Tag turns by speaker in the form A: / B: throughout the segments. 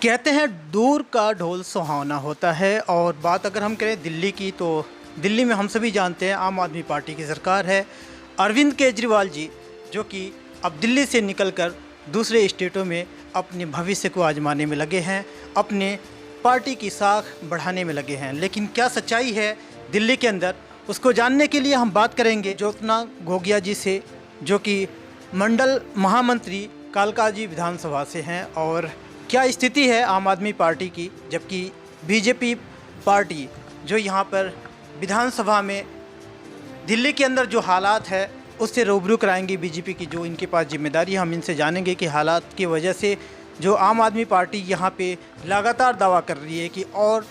A: कहते हैं दूर का ढोल सुहावना होता है। और बात अगर हम करें दिल्ली की, तो दिल्ली में हम सभी जानते हैं आम आदमी पार्टी की सरकार है। अरविंद केजरीवाल जी जो कि अब दिल्ली से निकलकर दूसरे स्टेटों में अपने भविष्य को आजमाने में लगे हैं, अपने पार्टी की साख बढ़ाने में लगे हैं। लेकिन क्या सच्चाई है दिल्ली के अंदर, उसको जानने के लिए हम बात करेंगे ज्योत्सना गोगिया जी से, जो कि मंडल महामंत्री कालकाजी विधानसभा से हैं। और क्या स्थिति है आम आदमी पार्टी की, जबकि बीजेपी पार्टी जो यहाँ पर विधानसभा में दिल्ली के अंदर जो हालात है उससे रूबरू कराएंगे बीजेपी की जो इनके पास जिम्मेदारी है। हम इनसे जानेंगे कि हालात की वजह से जो आम आदमी पार्टी यहाँ पे लगातार दावा कर रही है कि और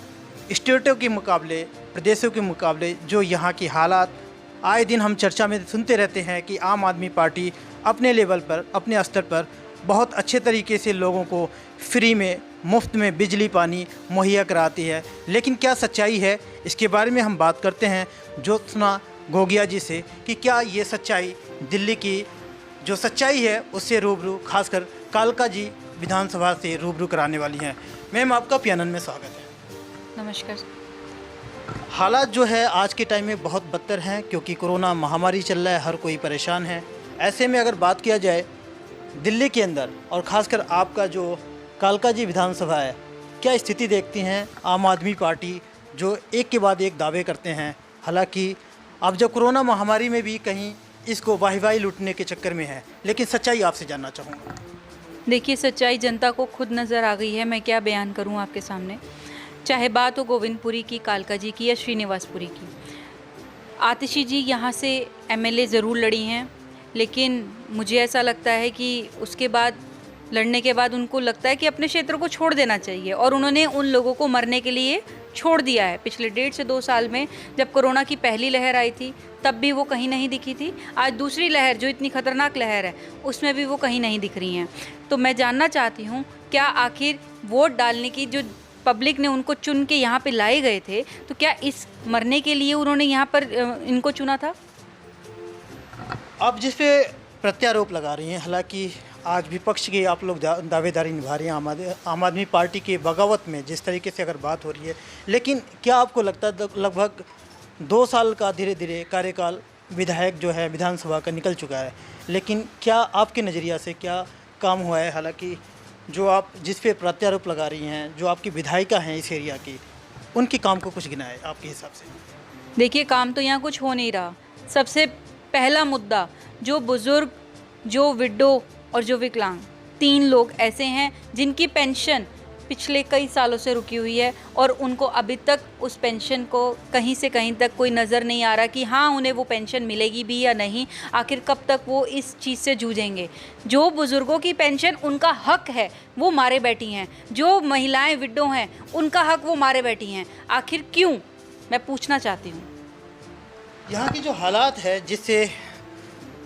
A: स्टेटों के मुकाबले, प्रदेशों के मुकाबले जो यहाँ की हालात आए दिन हम चर्चा में सुनते रहते हैं कि आम आदमी पार्टी अपने लेवल पर, अपने स्तर पर बहुत अच्छे तरीके से लोगों को फ्री में, मुफ्त में बिजली पानी मुहैया कराती है। लेकिन क्या सच्चाई है, इसके बारे में हम बात करते हैं ज्योत्सना गोगिया जी से कि क्या ये सच्चाई दिल्ली की जो सच्चाई है उससे रूबरू, खासकर कालका जी विधानसभा से रूबरू कराने वाली हैं। मैम, आपका पीएनएन में स्वागत है।
B: नमस्कार।
A: हालात जो है आज के टाइम में बहुत बदतर हैं क्योंकि कोरोना महामारी चल रहा है, हर कोई परेशान है। ऐसे में अगर बात किया जाए दिल्ली के अंदर और ख़ासकर आपका जो कालका जी विधानसभा है, क्या स्थिति देखती हैं आम आदमी पार्टी जो एक के बाद एक दावे करते हैं, हालांकि अब जब कोरोना महामारी में भी कहीं इसको वाही लूटने के चक्कर में है, लेकिन सच्चाई आपसे जानना चाहूँगा।
B: देखिए, सच्चाई जनता को खुद नज़र आ गई है। मैं क्या बयान करूं आपके सामने, चाहे बात हो गोविंदपुरी की, कालका जी की या श्रीनिवासपुरी की। आतिशी जी यहाँ से एमएलए ज़रूर लड़ी हैं, लेकिन मुझे ऐसा लगता है कि उसके बाद लड़ने के बाद उनको लगता है कि अपने क्षेत्र को छोड़ देना चाहिए, और उन्होंने उन लोगों को मरने के लिए छोड़ दिया है। पिछले 1.5 से 2 साल में जब कोरोना की पहली लहर आई थी तब भी वो कहीं नहीं दिखी थी। आज दूसरी लहर जो इतनी खतरनाक लहर है उसमें भी वो कहीं नहीं दिख रही हैं। तो मैं जानना चाहती हूँ, क्या आखिर वोट डालने की जो पब्लिक ने उनको चुन के यहाँ पे लाए गए थे, तो क्या इस मरने के लिए उन्होंने यहाँ पर इनको चुना था?
A: आप जिस पे प्रत्यारोप लगा रही हैं, हालांकि आज विपक्ष की आप लोग दावेदारी निभा रही हैं आम आदमी पार्टी के बगावत में जिस तरीके से अगर बात हो रही है, लेकिन क्या आपको लगता है लगभग 2 साल का धीरे धीरे कार्यकाल विधायक जो है विधानसभा का निकल चुका है, लेकिन क्या आपके नज़रिया से क्या काम हुआ है? हालांकि जो आप जिस पे प्रत्यारोप लगा रही हैं, जो आपकी विधायिका हैं इस एरिया की, उनके काम को कुछ गिना है आपके हिसाब से?
B: देखिए, काम तो यहाँ कुछ हो नहीं रहा। सबसे पहला मुद्दा, जो बुज़ुर्ग, जो विडो और जो विकलांग, 3 लोग ऐसे हैं जिनकी पेंशन पिछले कई सालों से रुकी हुई है, और उनको अभी तक उस पेंशन को कहीं से कहीं तक कोई नज़र नहीं आ रहा कि हाँ उन्हें वो पेंशन मिलेगी भी या नहीं। आखिर कब तक वो इस चीज़ से जूझेंगे? जो बुज़ुर्गों की पेंशन उनका हक है वो मारे बैठी हैं, जो महिलाएं विडो हैं उनका हक वो मारे बैठी हैं। आखिर क्यों, मैं पूछना चाहती हूँ।
A: यहाँ की जो हालात है जिससे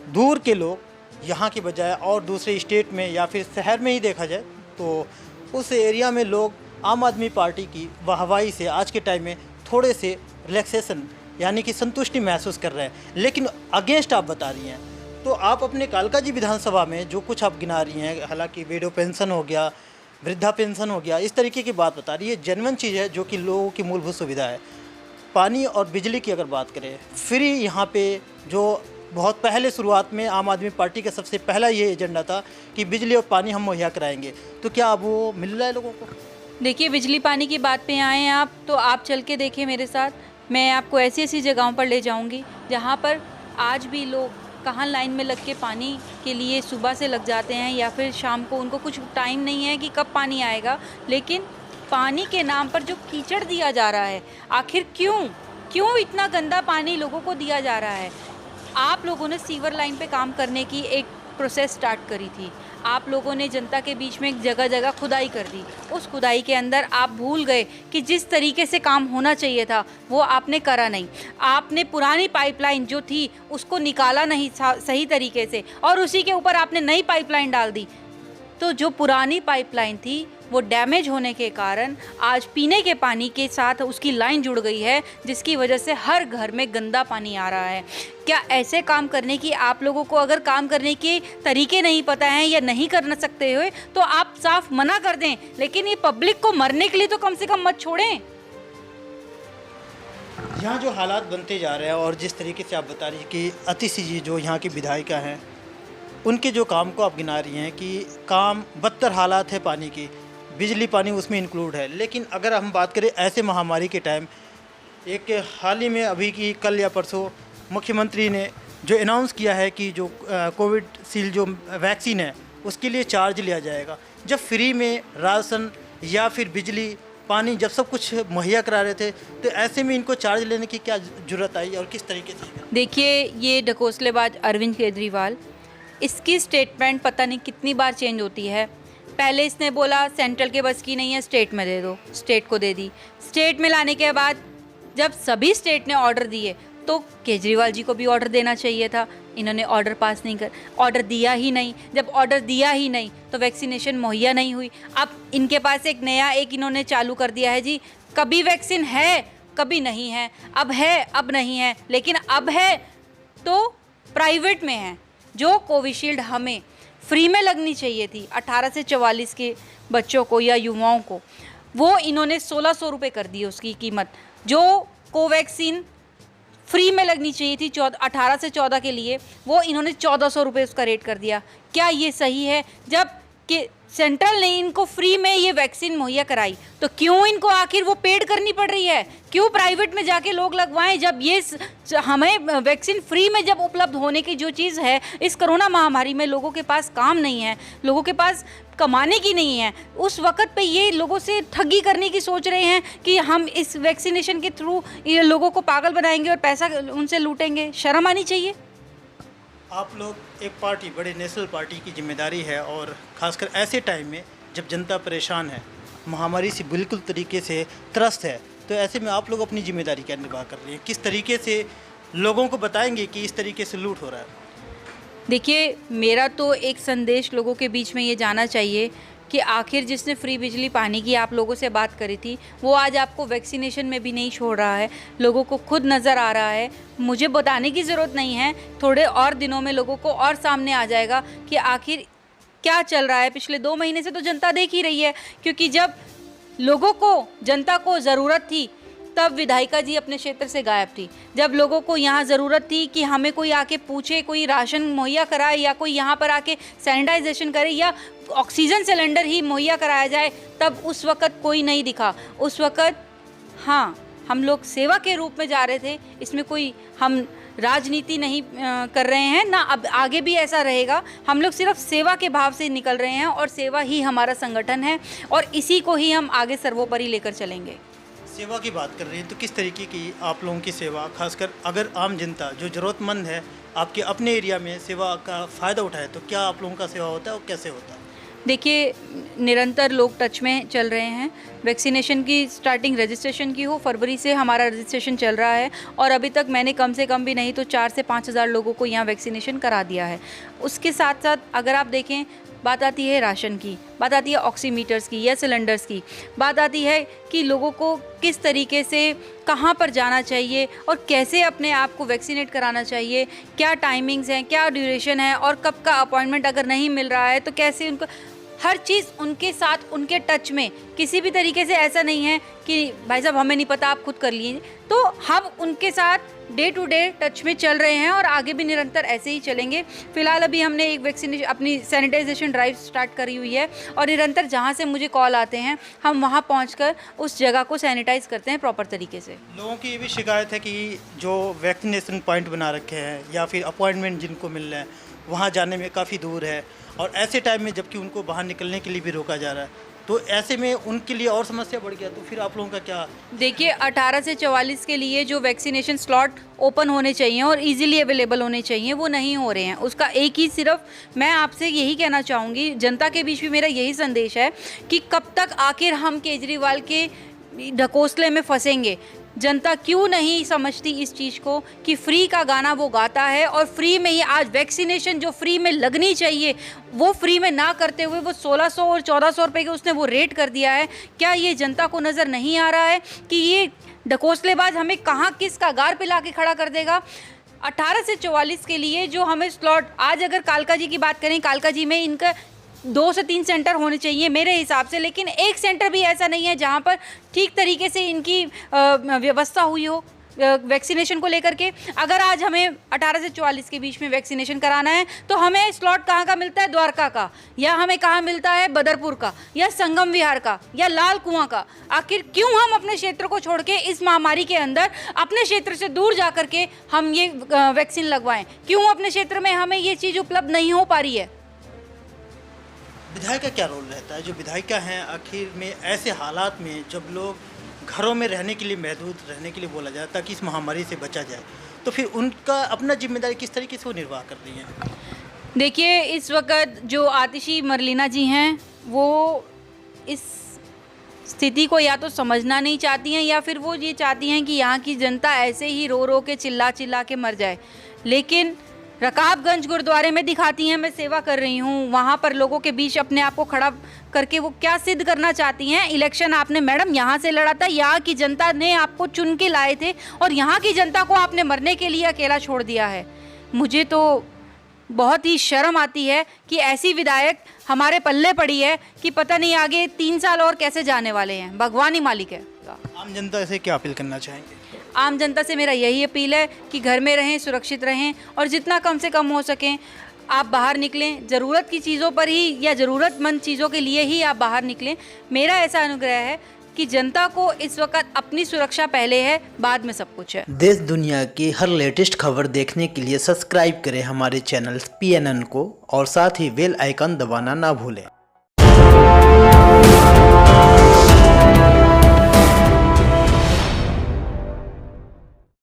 A: दूर के लोग यहाँ की बजाय और दूसरे स्टेट में या फिर शहर में ही देखा जाए तो उस एरिया में लोग आम आदमी पार्टी की वाहवाही से आज के टाइम में थोड़े से रिलैक्सेशन यानी कि संतुष्टि महसूस कर रहे हैं। लेकिन अगेंस्ट आप बता रही हैं, तो आप अपने कालका जी विधानसभा में जो कुछ आप गिना रही हैं, हालांकि विडो पेंशन हो गया, वृद्धा पेंशन हो गया, इस तरीके की बात बता रही है, जेन्युइन चीज़ है जो कि लोगों की मूलभूत सुविधा है। पानी और बिजली की अगर बात करें, फ्री यहाँ पे जो बहुत पहले शुरुआत में आम आदमी पार्टी का सबसे पहला ये एजेंडा था कि बिजली और पानी हम मुहैया कराएंगे, तो क्या अब वो मिल रहा है लोगों को?
B: देखिए, बिजली पानी की बात पे आए हैं आप, तो आप चल के देखिए मेरे साथ। मैं आपको ऐसी ऐसी जगहों पर ले जाऊंगी जहां पर आज भी लोग कहाँ लाइन में लग के पानी के लिए सुबह से लग जाते हैं, या फिर शाम को उनको कुछ टाइम नहीं है कि कब पानी आएगा, लेकिन पानी के नाम पर जो कीचड़ दिया जा रहा है, आखिर क्यों इतना गंदा पानी लोगों को दिया जा रहा है? आप लोगों ने सीवर लाइन पे काम करने की एक प्रोसेस स्टार्ट करी थी। आप लोगों ने जनता के बीच में जगह जगह खुदाई कर दी। उस खुदाई के अंदर आप भूल गए कि जिस तरीके से काम होना चाहिए था वो आपने करा नहीं। आपने पुरानी पाइपलाइन जो थी उसको निकाला नहीं सही तरीके से, और उसी के ऊपर आपने नई पाइपलाइन डाल दी। तो जो पुरानी पाइपलाइन थी वो डैमेज होने के कारण आज पीने के पानी के साथ उसकी लाइन जुड़ गई है, जिसकी वजह से हर घर में गंदा पानी आ रहा है। क्या ऐसे काम करने की आप लोगों को अगर काम करने के तरीके नहीं पता हैं या नहीं कर सकते हुए तो आप साफ मना कर दें, लेकिन ये पब्लिक को मरने के लिए तो कम से कम मत छोड़ें।
A: यहाँ जो हालात बनते जा रहे हैं और जिस तरीके से आप बता रही हैं कि अतिशी जी जो यहाँ की विधायिका हैं, उनके जो काम को आप गिना रही हैं कि काम बदतर हालात है पानी की, बिजली पानी उसमें इंक्लूड है। लेकिन अगर हम बात करें ऐसे महामारी के टाइम, एक हाल ही में अभी की कल या परसों मुख्यमंत्री ने जो अनाउंस किया है कि जो कोविशील्ड जो वैक्सीन है उसके लिए चार्ज लिया जाएगा। जब फ्री में राशन या फिर बिजली पानी जब सब कुछ मुहैया करा रहे थे, तो ऐसे में इनको चार्ज लेने की क्या ज़रूरत आई और किस तरीके से?
B: देखिए, ये ढकोसलेबाज अरविंद केजरीवाल, इसकी स्टेटमेंट पता नहीं कितनी बार चेंज होती है। पहले इसने बोला सेंट्रल के बस की नहीं है, स्टेट में दे दो, स्टेट को दे दी। स्टेट में लाने के बाद जब सभी स्टेट ने ऑर्डर दिए तो केजरीवाल जी को भी ऑर्डर देना चाहिए था। इन्होंने ऑर्डर दिया ही नहीं। जब ऑर्डर दिया ही नहीं तो वैक्सीनेशन मुहैया नहीं हुई। अब इनके पास एक नया इन्होंने चालू कर दिया है जी, कभी वैक्सीन है कभी नहीं है, अब है अब नहीं है। लेकिन अब है तो प्राइवेट में है। जो कोविशील्ड हमें फ्री में लगनी चाहिए थी 18 से 44 के बच्चों को या युवाओं को, वो इन्होंने 1600 रुपये कर दी उसकी कीमत। जो कोवैक्सीन फ्री में लगनी चाहिए थी 18 से 14 के लिए, वो इन्होंने 1400 रुपये उसका रेट कर दिया। क्या ये सही है? जब कि सेंट्रल ने इनको फ्री में ये वैक्सीन मुहैया कराई तो क्यों इनको आखिर वो पेड करनी पड़ रही है? क्यों प्राइवेट में जाके लोग लगवाएं जब ये हमें वैक्सीन फ्री में जब उपलब्ध होने की जो चीज़ है, इस कोरोना महामारी में लोगों के पास काम नहीं है, लोगों के पास कमाने की नहीं है, उस वक्त पे ये लोगों से ठगी करने की सोच रहे हैं कि हम इस वैक्सीनेशन के थ्रू ये लोगों को पागल बनाएंगे और पैसा उनसे लूटेंगे। शर्म आनी चाहिए।
A: आप लोग एक पार्टी, बड़े नेशनल पार्टी की जिम्मेदारी है, और ख़ासकर ऐसे टाइम में जब जनता परेशान है, महामारी से बिल्कुल तरीके से त्रस्त है, तो ऐसे में आप लोग अपनी जिम्मेदारी क्या निभा कर रही हैं? किस तरीके से लोगों को बताएंगे कि इस तरीके से लूट हो रहा है?
B: देखिए, मेरा तो एक संदेश लोगों के बीच में ये जाना चाहिए कि आखिर जिसने फ्री बिजली पानी की आप लोगों से बात करी थी, वो आज आपको वैक्सीनेशन में भी नहीं छोड़ रहा है। लोगों को खुद नज़र आ रहा है, मुझे बताने की ज़रूरत नहीं है। थोड़े और दिनों में लोगों को और सामने आ जाएगा कि आखिर क्या चल रहा है। पिछले 2 महीने से तो जनता देख ही रही है, क्योंकि जब लोगों को, जनता को ज़रूरत थी तब विधायिका जी अपने क्षेत्र से गायब थी। जब लोगों को यहाँ ज़रूरत थी कि हमें कोई आके पूछे, कोई राशन मुहैया कराए या कोई यहाँ पर आके सैनिटाइजेशन करे या ऑक्सीजन सिलेंडर ही मुहैया कराया जाए, तब उस वक़्त कोई नहीं दिखा। उस वक़्त हाँ, हम लोग सेवा के रूप में जा रहे थे। इसमें कोई हम राजनीति नहीं कर रहे हैं ना, अब आगे भी ऐसा रहेगा। हम लोग सिर्फ सेवा के भाव से निकल रहे हैं और सेवा ही हमारा संगठन है और इसी को ही हम आगे सर्वोपरि लेकर चलेंगे।
A: सेवा की बात कर रही हैं तो किस तरीके की आप लोगों की सेवा, खासकर अगर आम जनता जो ज़रूरतमंद है आपके अपने एरिया में सेवा का फ़ायदा उठाए, तो क्या आप लोगों का सेवा होता है और कैसे होता है?
B: देखिए, निरंतर लोग टच में चल रहे हैं। वैक्सीनेशन की स्टार्टिंग रजिस्ट्रेशन की हो, फरवरी से हमारा रजिस्ट्रेशन चल रहा है और अभी तक मैंने कम से कम भी नहीं तो 4 से 5 हज़ार लोगों को यहाँ वैक्सीनेशन करा दिया है। उसके साथ साथ अगर आप देखें, बात आती है राशन की, बात आती है ऑक्सीमीटर्स की या सिलेंडर्स की, बात आती है कि लोगों को किस तरीके से कहाँ पर जाना चाहिए और कैसे अपने आप को वैक्सीनेट कराना चाहिए, क्या टाइमिंग्स हैं, क्या ड्यूरेशन है और कब का अपॉइंटमेंट अगर नहीं मिल रहा है तो कैसे उनको, हर चीज़ उनके साथ, उनके टच में। किसी भी तरीके से ऐसा नहीं है कि भाई साहब हमें नहीं पता आप खुद कर लीजिए। तो हम उनके साथ डे टू डे टच में चल रहे हैं और आगे भी निरंतर ऐसे ही चलेंगे। फिलहाल अभी हमने एक वैक्सीनेशन, अपनी सैनिटाइजेशन ड्राइव स्टार्ट करी हुई है और निरंतर जहां से मुझे कॉल आते हैं हम वहां पहुंचकर उस जगह को सैनिटाइज करते हैं प्रॉपर तरीके से।
A: लोगों की ये भी शिकायत है कि जो वैक्सीनेशन पॉइंट बना रखे हैं या फिर अपॉइंटमेंट जिनको मिल रहा है वहाँ जाने में काफ़ी दूर है और ऐसे टाइम में जबकि उनको बाहर निकलने के लिए भी रोका जा रहा है, तो ऐसे में उनके लिए और समस्या बढ़ गया। तो फिर आप लोगों का क्या?
B: देखिए, 18 से 44 के लिए जो वैक्सीनेशन स्लॉट ओपन होने चाहिए और इजीली अवेलेबल होने चाहिए वो नहीं हो रहे हैं। उसका एक ही सिर्फ मैं आपसे यही कहना चाहूँगी, जनता के बीच भी मेरा यही संदेश है कि कब तक आखिर हम केजरीवाल के ढकोसले में फंसेंगे। जनता क्यों नहीं समझती इस चीज़ को कि फ्री का गाना वो गाता है और फ्री में ही आज वैक्सीनेशन जो फ्री में लगनी चाहिए वो फ्री में ना करते हुए वो 1600 और 1400 रुपये के उसने वो रेट कर दिया है। क्या ये जनता को नज़र नहीं आ रहा है कि ये ढकोसलेबाज हमें कहाँ किस कगार पे ला के खड़ा कर देगा। 18 से 44 के लिए जो हमें स्लॉट, आज अगर कालका जी की बात करें, कालका जी में इनका 2 से 3 सेंटर होने चाहिए मेरे हिसाब से, लेकिन एक सेंटर भी ऐसा नहीं है जहां पर ठीक तरीके से इनकी व्यवस्था हुई हो वैक्सीनेशन को लेकर के। अगर आज हमें 18 से 44 के बीच में वैक्सीनेशन कराना है तो हमें स्लॉट कहाँ का मिलता है, द्वारका का, या हमें कहाँ मिलता है, बदरपुर का, या संगम विहार का, या लाल कुआं का। आखिर क्यों हम अपने क्षेत्र को छोड़ के इस महामारी के अंदर अपने क्षेत्र से दूर जा कर के हम ये वैक्सीन लगवाएं? क्यों अपने क्षेत्र में हमें ये चीज़ उपलब्ध नहीं हो पा रही है?
A: विधायक का क्या रोल रहता है? जो विधायिका हैं आखिर में ऐसे हालात में जब लोग घरों में रहने के लिए, महदूद रहने के लिए बोला जाए ताकि इस महामारी से बचा जाए, तो फिर उनका अपना जिम्मेदारी किस तरीके से वो निर्वाह कर रही हैं?
B: देखिए, इस वक्त जो आतिशी मरलीना जी हैं वो इस स्थिति को या तो समझना नहीं चाहती हैं या फिर वो ये चाहती हैं कि यहाँ की जनता ऐसे ही रो रो के चिल्ला चिल्ला के मर जाए। लेकिन रकाबगंज गुरुद्वारे में दिखाती हैं मैं सेवा कर रही हूँ, वहाँ पर लोगों के बीच अपने आप को खड़ा करके वो क्या सिद्ध करना चाहती हैं। इलेक्शन आपने मैडम यहाँ से लड़ा था, यहाँ की जनता ने आपको चुन के लाए थे और यहाँ की जनता को आपने मरने के लिए अकेला छोड़ दिया है। मुझे तो बहुत ही शर्म आती है कि ऐसी विधायक हमारे पल्ले पड़ी है कि पता नहीं आगे 3 साल और कैसे जाने वाले हैं, भगवान ही मालिक है।
A: आम जनता से क्या अपील करना चाहेंगे?
B: आम जनता से मेरा यही अपील है कि घर में रहें, सुरक्षित रहें और जितना कम से कम हो सकें आप बाहर निकलें। ज़रूरत की चीज़ों पर ही या ज़रूरतमंद चीज़ों के लिए ही आप बाहर निकलें। मेरा ऐसा अनुग्रह है कि जनता को इस वक्त अपनी सुरक्षा पहले है, बाद में सब कुछ है।
C: देश दुनिया की हर लेटेस्ट खबर देखने के लिए सब्सक्राइब करें हमारे चैनल PNN को और साथ ही बेल आइकन दबाना ना भूलें।